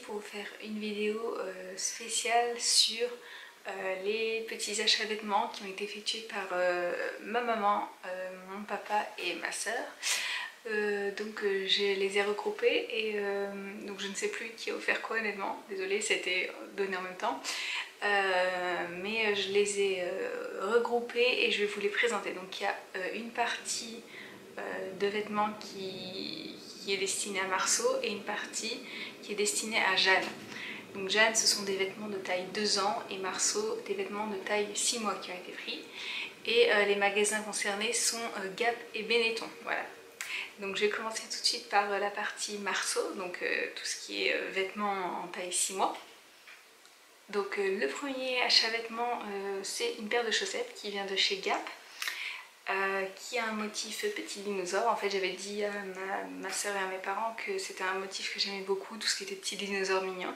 pour vous faire une vidéo spéciale sur les petits achats vêtements qui ont été effectués par ma maman, mon papa et ma soeur. Je les ai regroupés et donc je ne sais plus qui a offert quoi honnêtement, désolée, c'était donné en même temps. Mais je les ai regroupés et je vais vous les présenter. Donc il y a une partie de vêtements qui est destinée à Marceau et une partie qui est destinée à Jeanne. Donc Jeanne, ce sont des vêtements de taille 2 ans et Marceau, des vêtements de taille 6 mois qui ont été pris. Et les magasins concernés sont Gap et Benetton. Voilà. Donc je vais commencer tout de suite par la partie Marceau, donc tout ce qui est vêtements en taille 6 mois. Donc le premier achat vêtements, c'est une paire de chaussettes qui vient de chez Gap, qui a un motif petit dinosaure. En fait, j'avais dit à ma soeur et à mes parents que c'était un motif que j'aimais beaucoup, tout ce qui était petits dinosaures mignons.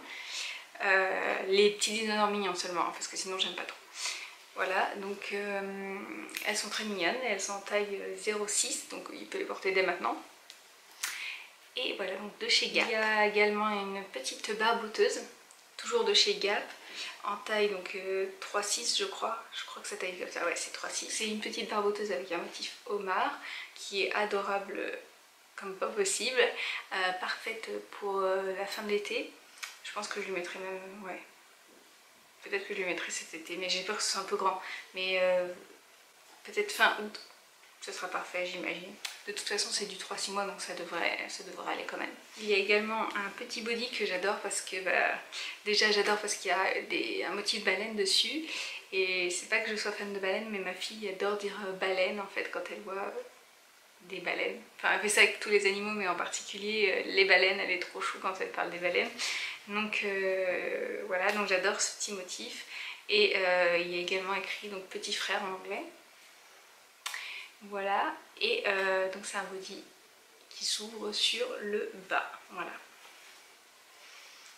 Les petits dinosaures mignons seulement, hein, parce que sinon j'aime pas trop. Voilà, donc elles sont très mignonnes, elles sont en taille 0,6, donc il peut les porter dès maintenant. Et voilà, donc de chez Gap. Il y a également une petite barboteuse, toujours de chez Gap, en taille donc 3,6 je crois que ça taille comme ça, ouais c'est 3,6. C'est une petite barboteuse avec un motif homard, qui est adorable comme pas possible, parfaite pour la fin de l'été. Je pense que je lui mettrai même, ouais, peut-être que je lui mettrai cet été, mais j'ai peur que ce soit un peu grand. Mais peut-être fin août, ce sera parfait j'imagine. De toute façon c'est du 3-6 mois donc ça devrait aller quand même. Il y a également un petit body que j'adore parce que déjà j'adore parce qu'il y a un motif baleine dessus. Et c'est pas que je sois fan de baleine, mais ma fille adore dire baleine en fait quand elle voit des baleines. Enfin elle fait ça avec tous les animaux, mais en particulier les baleines, elle est trop chou quand elle parle des baleines. Donc voilà, donc j'adore ce petit motif. Et il y a également écrit donc petit frère en anglais. Voilà, et donc c'est un body qui s'ouvre sur le bas, voilà.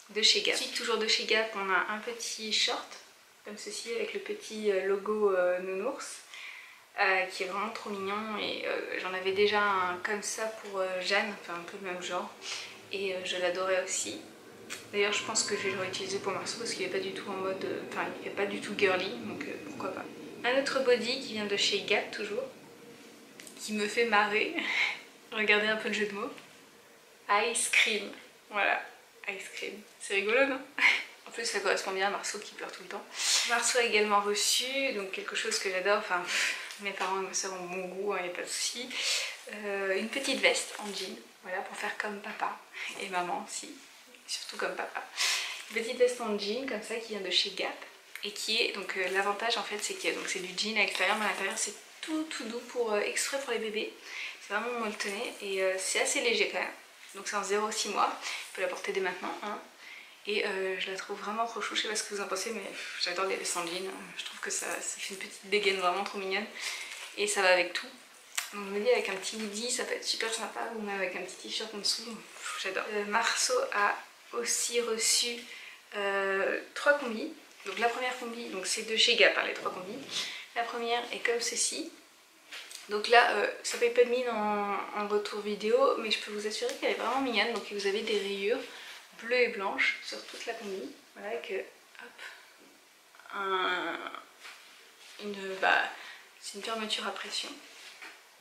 De chez Gap. Ensuite, toujours de chez Gap, on a un petit short, comme ceci, avec le petit logo nounours, qui est vraiment trop mignon. Et j'en avais déjà un comme ça pour Jeanne, enfin un peu le même genre, et je l'adorais aussi. D'ailleurs je pense que je vais le réutiliser pour Marceau parce qu'il n'est pas du tout en mode, enfin il n'est pas du tout girly, donc pourquoi pas. Un autre body qui vient de chez Gap toujours, qui me fait marrer. Regardez un peu le jeu de mots. Ice cream, voilà, ice cream. C'est rigolo non? En plus ça correspond bien à Marceau qui pleure tout le temps. Marceau a également reçu, donc quelque chose que j'adore, enfin mes parents et ma soeur ont bon goût, il n'y a pas de souci. Une petite veste en jean, voilà, pour faire comme papa et maman aussi. Surtout comme papa. Une petite veste en jean comme ça qui vient de chez Gap et qui est donc l'avantage en fait c'est que c'est du jean à l'extérieur, mais à l'intérieur c'est tout doux pour exprès pour les bébés. C'est vraiment molletonné et c'est assez léger quand même. Donc c'est en 0,6 mois, on peut la porter dès maintenant hein. Et je la trouve vraiment trop chou, je sais pas ce que vous en pensez mais j'adore les vestes en jean. Je trouve que ça fait une petite dégaine vraiment trop mignonne et ça va avec tout. Donc je me dis avec un petit hoodie ça peut être super sympa, ou même avec un petit t-shirt en dessous, j'adore. Marceau a aussi reçu 3 combis. Donc la première combi, donc c'est de chez Gap hein, les 3 combis. La première est comme ceci. Donc là ça paye pas de mine en retour vidéo, mais je peux vous assurer qu'elle est vraiment mignonne. Donc vous avez des rayures bleues et blanches sur toute la combi. Voilà, avec c'est une fermeture à pression.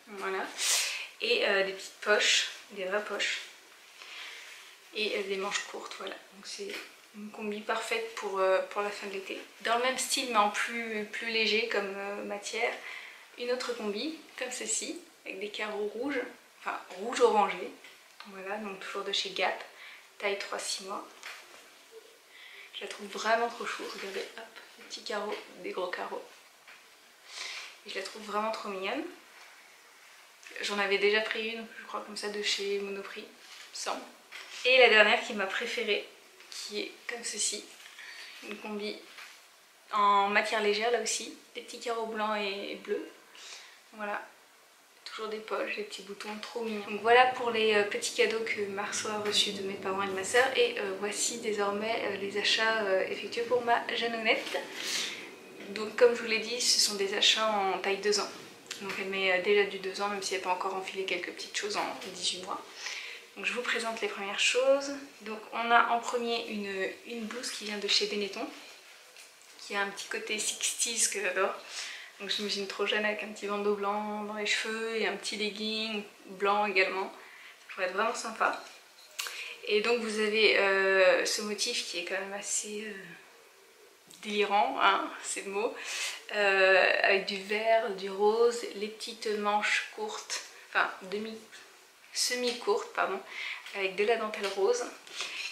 Voilà. Et des petites poches, des vraies poches. Et des manches courtes, voilà. Donc c'est une combi parfaite pour la fin de l'été. Dans le même style mais en plus léger comme matière, une autre combi comme ceci, avec des carreaux rouges, enfin rouge orangé. Voilà, donc toujours de chez Gap, taille 3-6 mois. Je la trouve vraiment trop chou, regardez, hop, des petits carreaux, des gros carreaux. Et je la trouve vraiment trop mignonne. J'en avais déjà pris une, je crois comme ça, de chez Monoprix, il me semble. Et la dernière qui est ma préférée, qui est comme ceci, une combi en matière légère là aussi, des petits carreaux blancs et bleus. Voilà, toujours des poches, des petits boutons trop mignons. Donc voilà pour les petits cadeaux que Marceau a reçus de mes parents et de ma soeur. Et voici désormais les achats effectués pour ma jeunonnette. Donc comme je vous l'ai dit, ce sont des achats en taille 2 ans. Donc elle met déjà du 2 ans, même si elle n'a pas encore enfilé quelques petites choses en 18 mois. Donc je vous présente les premières choses. Donc on a en premier une blouse qui vient de chez Benetton, qui a un petit côté 60s que j'adore. Donc je m'imagine trop jeune avec un petit bandeau blanc dans les cheveux et un petit legging blanc également. Ça pourrait être vraiment sympa. Et donc vous avez ce motif qui est quand même assez délirant, hein, c'est le mot, avec du vert, du rose, les petites manches courtes, enfin semi-courtes, pardon, avec de la dentelle rose.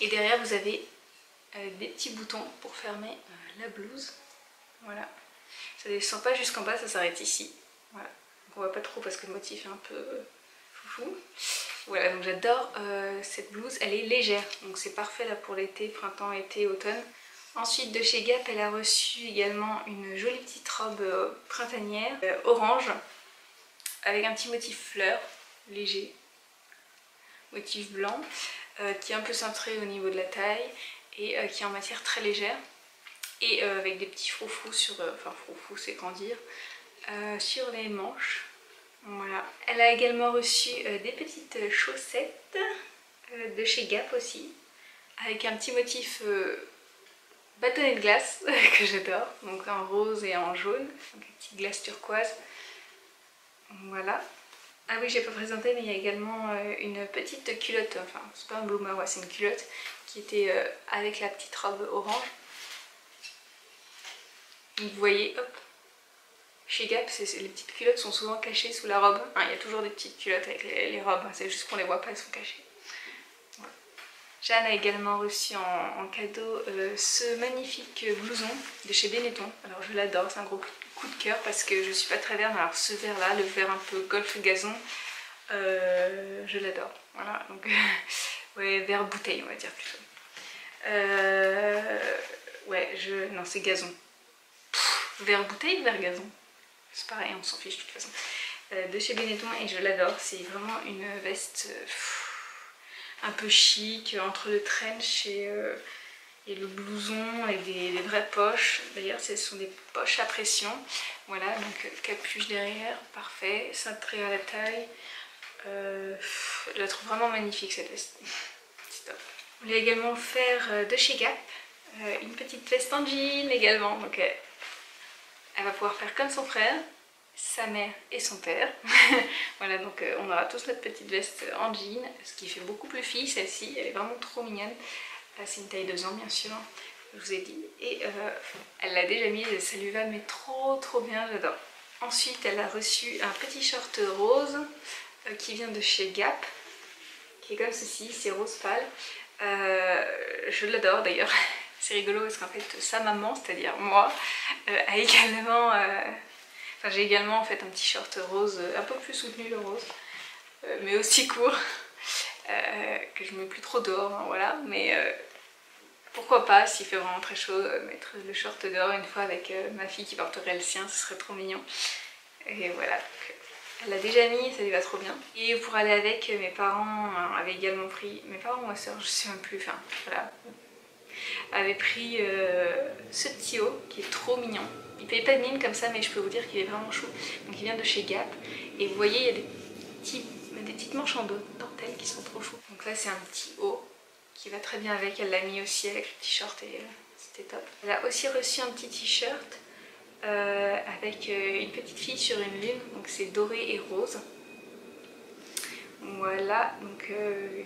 Et derrière vous avez des petits boutons pour fermer la blouse. Voilà. Ça descend pas jusqu'en bas, ça s'arrête ici. Voilà. Donc on voit pas trop parce que le motif est un peu foufou. Voilà, donc j'adore cette blouse, elle est légère, donc c'est parfait là pour l'été, printemps, été, automne. Ensuite de chez Gap, elle a reçu également une jolie petite robe printanière, orange, avec un petit motif fleur, léger, motif blanc, qui est un peu cintré au niveau de la taille et qui est en matière très légère. Et avec des petits froufrous sur, enfin froufrous c'est quand dire, sur les manches. Voilà. Elle a également reçu des petites chaussettes de chez Gap aussi, avec un petit motif bâtonnet de glace que j'adore, donc en rose et en jaune, donc une petite glace turquoise. Voilà. Ah oui, j'ai pas présenté, mais il y a également une petite culotte, enfin c'est pas un bloomer, ouais, c'est une culotte qui était avec la petite robe orange. Donc vous voyez, hop, chez Gap, les petites culottes sont souvent cachées sous la robe. Enfin, il y a toujours des petites culottes avec les robes, c'est juste qu'on les voit pas, elles sont cachées. Voilà. Jeanne a également reçu en cadeau ce magnifique blouson de chez Benetton. Alors je l'adore, c'est un gros coup de cœur parce que je suis pas très vert, mais alors ce vert là, le vert un peu golf gazon, je l'adore. Voilà, donc ouais, vert bouteille on va dire plutôt. Ouais, non c'est gazon. Vert bouteille ou vert gazon? C'est pareil, on s'en fiche de toute façon. De chez Benetton et je l'adore, c'est vraiment une veste un peu chic, entre le trench et le blouson avec des vraies poches. D'ailleurs ce sont des poches à pression. Voilà, donc capuche derrière, parfait, cintré à la taille. Je la trouve vraiment magnifique cette veste. C'est top. On lui a également offert de chez Gap une petite veste en jean également. Donc elle va pouvoir faire comme son frère, sa mère et son père. Voilà, donc on aura tous notre petite veste en jean, ce qui fait beaucoup plus fille celle-ci, elle est vraiment trop mignonne. C'est une taille 2 ans bien sûr, je vous ai dit. Et elle l'a déjà mise et ça lui va mais trop bien, j'adore. Ensuite elle a reçu un petit short rose qui vient de chez Gap, qui est comme ceci, c'est rose pâle. Je l'adore d'ailleurs. C'est rigolo parce qu'en fait sa maman, c'est-à-dire moi, a également... Enfin j'ai également en fait un petit short rose, un peu plus soutenu le rose, mais aussi court, que je mets plus trop dehors, hein, voilà. Mais pourquoi pas, s'il fait vraiment très chaud, mettre le short dehors une fois avec ma fille qui porterait le sien, ce serait trop mignon. Et voilà, donc, elle l'a déjà mis, ça lui va trop bien. Et pour aller avec, mes parents avaient également pris, mes parents ou ma soeur, je sais même plus, enfin voilà, avait pris ce petit haut qui est trop mignon. Il paye pas de mine comme ça, mais je peux vous dire qu'il est vraiment chou. Donc il vient de chez Gap et vous voyez il y a des petites manches en dentelle qui sont trop chou. Donc là c'est un petit haut qui va très bien avec, elle l'a mis aussi avec le t-shirt et c'était top. Elle a aussi reçu un petit t-shirt avec une petite fille sur une lune, donc c'est doré et rose. Voilà, donc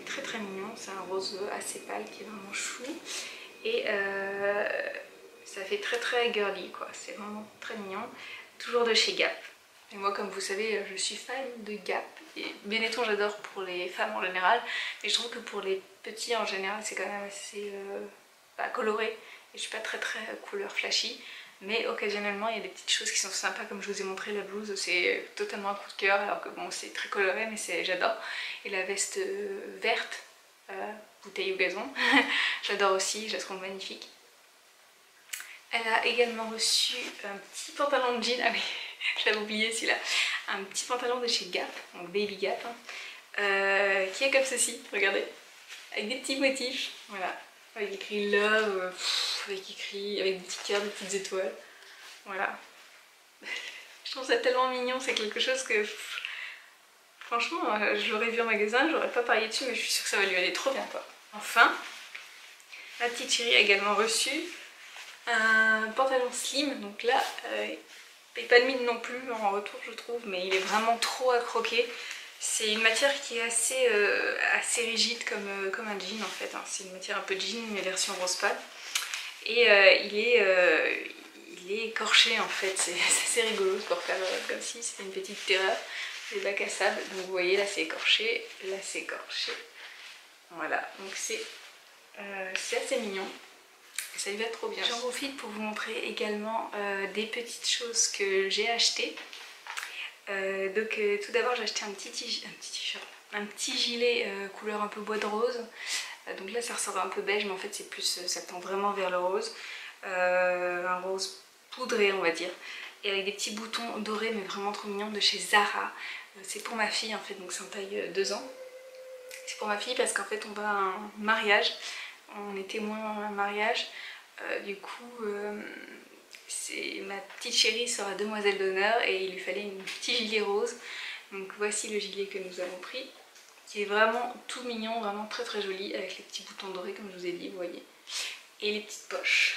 très mignon, c'est un rose assez pâle qui est vraiment chou. Et ça fait très girly quoi, c'est vraiment très mignon. Toujours de chez Gap. Et moi comme vous savez je suis fan de Gap. Et Benetton j'adore pour les femmes en général, mais je trouve que pour les petits en général c'est quand même assez coloré. Et je suis pas très couleur flashy. Mais occasionnellement il y a des petites choses qui sont sympas, comme je vous ai montré la blouse, c'est totalement un coup de cœur, alors que bon c'est très coloré mais j'adore. Et la veste verte, bouteille ou gazon, j'adore aussi, je la trouve magnifique. Elle a également reçu un petit pantalon de jean, ah oui, je l'avais oublié celui-là, un petit pantalon de chez Gap, donc Baby Gap, hein, qui est comme ceci, regardez, avec des petits motifs, voilà. Avec écrit love, avec des petits cœurs, des petites étoiles. Voilà. Je trouve ça tellement mignon, c'est quelque chose que... Franchement, je l'aurais vu en magasin, j'aurais pas parié dessus, mais je suis sûre que ça va lui aller trop bien quoi. Enfin, ma petite chérie a également reçu un pantalon slim, donc là, il n'est pas de mine non plus en retour je trouve, mais il est vraiment trop à croquer. C'est une matière qui est assez rigide comme un jean en fait, hein. C'est une matière un peu jean mais version rose pâle. Et il est écorché en fait, c'est assez rigolo pour faire comme si c'était une petite terreur. Les bacs à sable, donc vous voyez là c'est écorché, là c'est écorché. Voilà, donc c'est assez mignon. Et ça lui va trop bien. J'en profite pour vous montrer également des petites choses que j'ai achetées. Tout d'abord j'ai acheté un petit gilet couleur un peu bois de rose. Donc là ça ressort un peu beige mais en fait c'est plus, ça tend vraiment vers le rose. Un rose poudré on va dire. Et avec des petits boutons dorés mais vraiment trop mignons de chez Zara. C'est pour ma fille en fait, donc c'est en taille 2 ans. C'est pour ma fille parce qu'en fait on va à un mariage. On est témoin à un mariage. Du coup ma petite chérie sera demoiselle d'honneur et il lui fallait un petit gilet rose. Donc voici le gilet que nous avons pris, qui est vraiment tout mignon, vraiment très très joli, avec les petits boutons dorés comme je vous ai dit, vous voyez. Et les petites poches,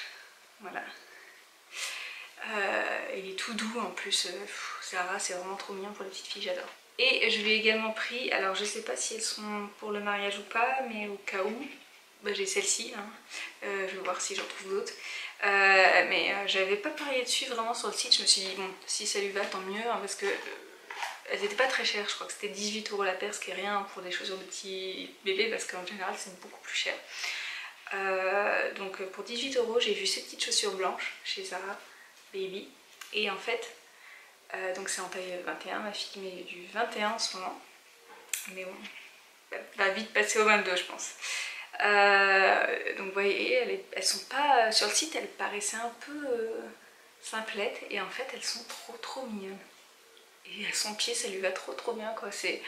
voilà. Il est tout doux en plus, Zara c'est vraiment trop mignon pour les petites filles, j'adore. Et je lui ai également pris, alors je sais pas si elles sont pour le mariage ou pas, mais au cas où, bah, j'ai celle-ci, hein. Je vais voir si j'en trouve d'autres. Mais j'avais pas parié dessus vraiment sur le site, je me suis dit bon si ça lui va tant mieux, hein, parce que elles étaient pas très chères, je crois que c'était 18 € la paire, ce qui est rien pour des chaussures de petits bébés parce qu'en général c'est beaucoup plus cher. Donc pour 18 € j'ai vu ces petites chaussures blanches chez Zara Baby et en fait donc c'est en taille 21, ma fille met du 21 en ce moment, mais bon elle va vite passer au 22 je pense. Donc vous voyez elles sont pas sur le site, elles paraissaient un peu simplettes et en fait elles sont trop mignonnes et à son pied ça lui va trop bien quoi. C'est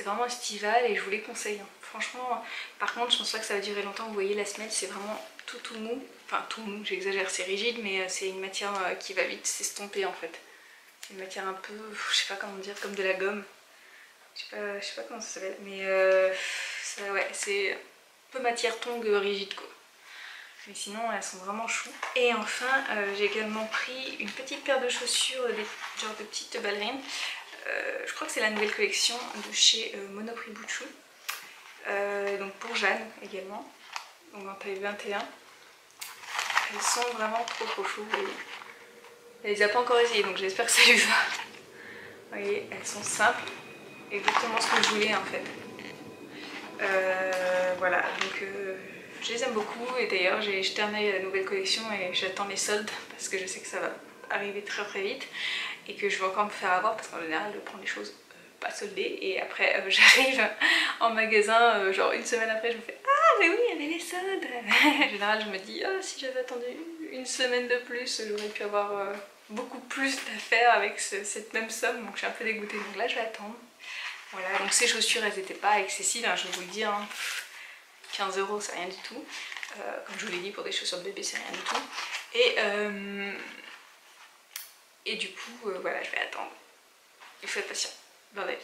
vraiment estival et je vous les conseille, hein. Franchement, par contre je pense pas que ça va durer longtemps. Vous voyez la semelle c'est vraiment tout mou, enfin tout mou, j'exagère, c'est rigide mais c'est une matière qui va vite s'estomper en fait. C'est une matière un peu, je sais pas comment dire, comme de la gomme, je sais pas comment ça s'appelle, mais ouais, c'est un peu matière tongue rigide quoi. Mais sinon elles sont vraiment chou. Et enfin j'ai également pris une petite paire de chaussures, genre de petites ballerines. Je crois que c'est la nouvelle collection de chez Monoprix Bouchou. Donc pour Jeanne également, donc en taille 21. Elles sont vraiment trop chou, vous voyez. Elle les a pas encore essayées donc j'espère que ça lui va. Vous voyez, elles sont simples, exactement ce que je voulais en fait. Voilà, donc je les aime beaucoup et d'ailleurs j'ai jeté un œil à la nouvelle collection et j'attends les soldes parce que je sais que ça va arriver très vite et que je vais encore me faire avoir parce qu'en général je prends des choses pas soldées et après j'arrive en magasin genre une semaine après je me fais ah mais oui il y avait les soldes. En général je me dis oh, si j'avais attendu une semaine de plus j'aurais pu avoir beaucoup plus d'affaires avec cette même somme, donc je suis un peu dégoûtée, donc là je vais attendre. Voilà, donc ces chaussures elles n'étaient pas excessives, hein, je vais vous le dire, hein. 15 € c'est rien du tout, comme je vous l'ai dit pour des chaussures de bébé c'est rien du tout. Et du coup voilà, je vais attendre, il faut être patient dans la vie.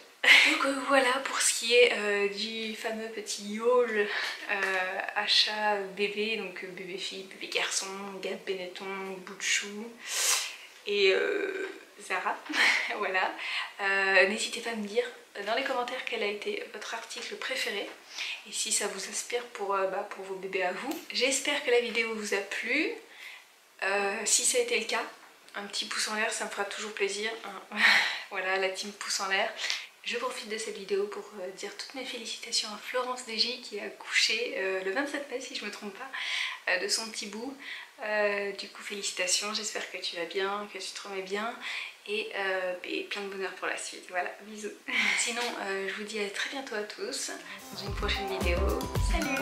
Donc voilà pour ce qui est du fameux petit haul achat bébé, donc bébé fille, bébé garçon, Gap, Benetton, Bouchou et Zara. Voilà, n'hésitez pas à me dire dans les commentaires quel a été votre article préféré et si ça vous inspire pour vos bébés à vous. J'espère que la vidéo vous a plu. Si ça a été le cas, un petit pouce en l'air ça me fera toujours plaisir, hein. Voilà, la team pouce en l'air. Je profite de cette vidéo pour dire toutes mes félicitations à Florence Desgy qui a accouché le 27 mai si je me trompe pas, de son petit bout. Du coup félicitations, j'espère que tu vas bien, que tu te remets bien et plein de bonheur pour la suite. Voilà, bisous. Sinon je vous dis à très bientôt à tous dans une prochaine vidéo. Salut!